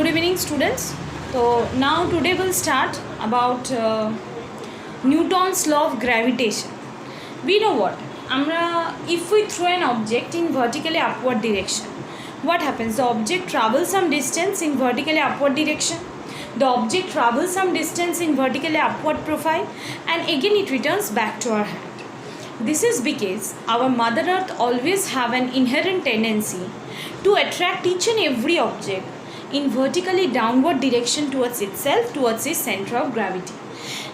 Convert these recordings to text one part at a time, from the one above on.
evening students. So now today we'll start about Newton's law of gravitation. We know what if we throw an object in vertically upward direction, what happens? The object travels some distance in vertically upward direction, the object travels some distance in vertically upward profile, and again it returns back to our hand. This is because our Mother Earth always have an inherent tendency to attract each and every object in vertically downward direction towards itself, towards its center of gravity.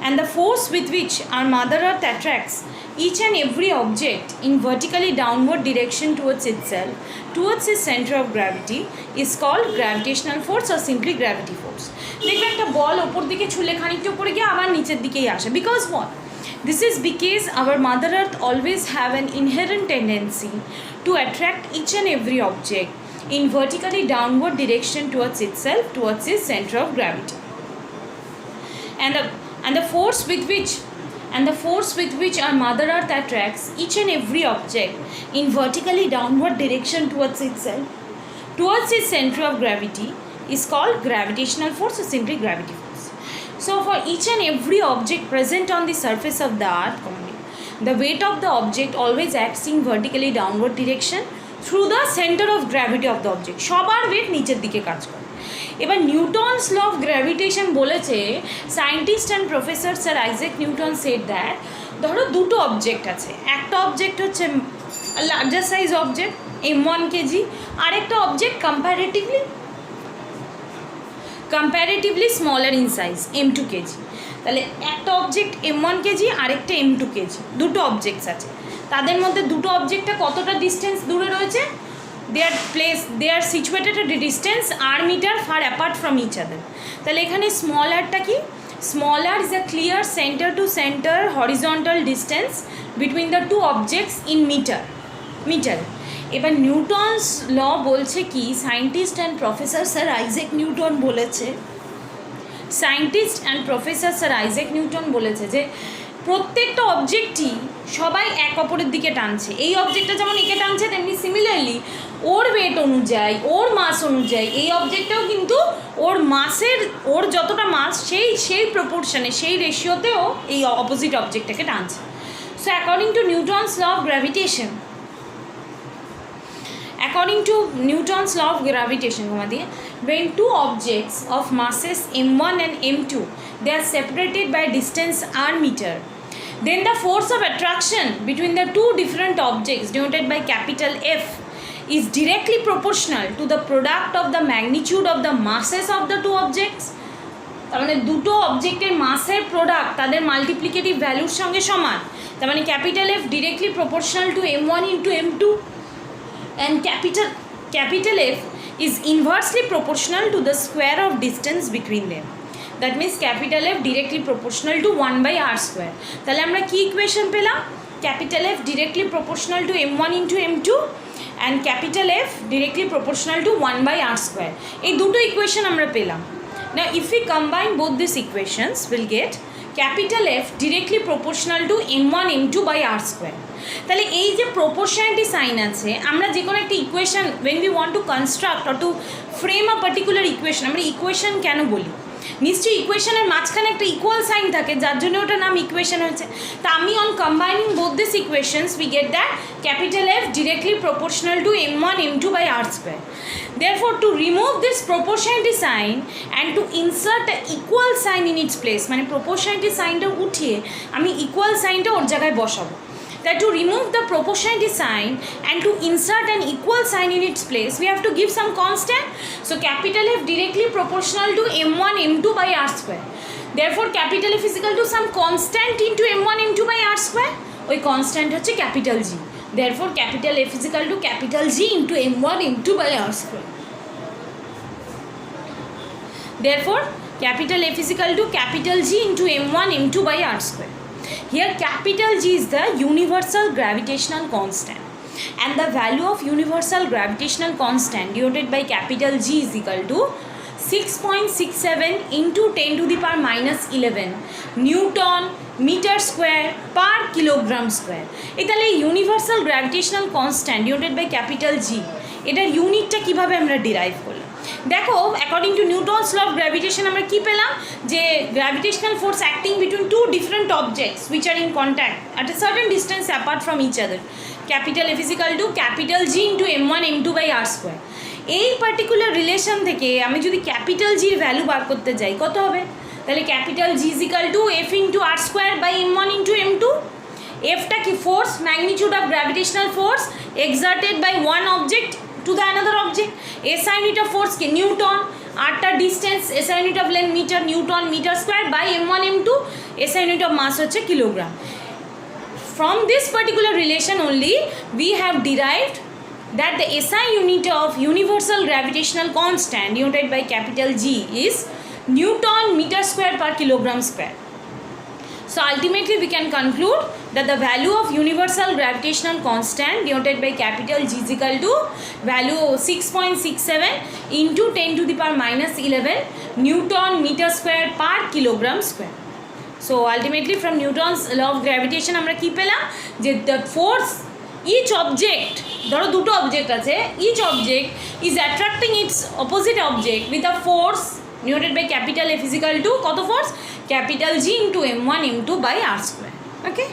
And the force with which our Mother Earth attracts each and every object in vertically downward direction towards itself, towards its center of gravity, is called gravitational force or simply gravity force. দেখবে একটা বল ওপর দিকে ছুলে খানিকটা উপরে গিয়ে আবার নিচের দিকেই আসে. Because what? This is because our Mother Earth always have an inherent tendency to attract each and every object in vertically downward direction towards itself, towards its center of gravity. And the force with which our Mother Earth attracts each and every object in vertically downward direction towards itself, towards its center of gravity, is called gravitational force or simply gravity force. So for each and every object present on the surface of the earth, the weight of the object always acts in vertically downward direction through the center of gravity of the object. সবার weight নিচের দিকে কাজ করে. এবার Newton's law of gravitation বলেছে, scientist and professor sir Isaac Newton said that, ধরো দুটো object আছে, একটা অবজেক্ট হচ্ছে larger size object m1 KG, আরেকটা object comparatively smaller in size m2 KG. তাহলে একটা অবজেক্ট m1 কেজি, আরেকটা m2 কেজি, দুটো অবজেক্টস আছে. তাদের মধ্যে দুটো অবজেক্টটা কতটা ডিস্টেন্স দূরে রয়েছে? they are situated at a distance r meter far apart from each other. তাহলে এখানে স্মল আরটা কি? Small R is a clear centre to centre horizontal distance between the two objects in metre. এবার Newton's law বলছে কি, scientist and professor sir Isaac Newton বলেছে যে প্রত্যেকটা অবজেক্টই সবাই এক অপরের দিকে টানছে. এই অবজেক্টটা যেমন একে টানছে, তেমনি সিমিলারলি ওর ওয়েট অনুযায়ী, ওর মাস অনুযায়ী এই অবজেক্টটাও কিন্তু ওর যতটা মাস সেই প্রপোর্শনে, সেই রেশিওতেও এই অপোজিট অবজেক্টটাকে টানছে. So according to Newton's law of gravitation, when two objects of masses m1 and m2, they are separated by distance r meter, then the force of attraction between the two different objects denoted by capital F is directly proportional to the product of the magnitude of the masses of the two objects. তার মানে দুটো অবজেক্টের মাসের product তাদের multiplicative ভ্যালুর সঙ্গে সমান. তার মানে capital F directly proportional to m1 into m2, and capital F is inversely proportional to the square of distance between them. That means capital F directly proportional to 1 by r square. তাহলে আমরা কি equation পেলাম? capital F directly proportional to m1 into m2 and capital F directly proportional to 1 by r square. এই দুটো equation আমরা পেলাম. Now if we combine both these equations, we'll get capital F directly proportional to m1 m2 by r square. তাহলে এই যে proportionality sign আছে, আমরা যে কোনো একটা equation when we want to construct or to frame a particular equation, আমরা equation কেন বলি? নিশ্চয়ই ইকুয়েশনের মাঝখানে একটা ইকুয়াল সাইন থাকে, যার জন্য ওটা নাম ইকুয়েশন হয়েছে. তা আমি on combining both this equations we get that capital F directly proportional to m1 m2 by r square. Therefore to remove this proportionality sign and to insert an equal sign in its place, মানে proportionality সাইনটা উঠিয়ে আমি equal সাইনটা ওর জায়গায় বসাবো. That to remove the proportionality sign and to insert an equal sign in its place, we have to give some constant. So capital F directly proportional to m1 m2 by r square. Therefore capital F is equal to some constant into m1 m2 by r square. ওই constant হচ্ছে capital G. Therefore capital F is equal to capital G into m1 m2 by r square. Therefore capital F is equal to capital G into m1 m2 by r square. Here capital G is the universal gravitational constant, and the value of universal gravitational constant denoted by capital G is equal to 6.67 into 10 to the power minus 11 Newton meter square per kilogram square. তাহলে universal gravitational constant denoted by capital G, এটার ইউনিটটা কিভাবে আমরা derive করলাম? দেখো according to Newton's law of gravitation আমরা কি পেলাম, যে gravitational force acting between two different objects which are in contact at a certain distance apart from each other, capital F equal to capital G into m1 m2 by R square. এই particular relation থেকে আমি যদি capital জির value বার করতে যাই কত হবে, তাহলে capital G equal to F into R square by m1 into m2। এফটা কি force, magnitude of gravitational force exerted by one object to the another object. SI unit of force কি newton, আরটা distance, SI unit of length metre, newton metre square by m1 m2, SI unit of mass হচ্ছে kilogram. From this particular relation only we have derived that the SI unit of universal gravitational constant denoted by capital G is Newton meter square per kilogram square. So ultimately we can conclude that the value of universal gravitational constant denoted by capital G is equal to value 6.67 into 10 to the power minus 11 Newton meter square per kilogram square. So ultimately from Newton's law of gravitation আমরা কি পেলাম, যে the force each object, ধরো দুটো object আছে, each object is attracting its opposite object with a force denoted by capital F is equal to কত force, capital G into m1 m2 by r square. Okay.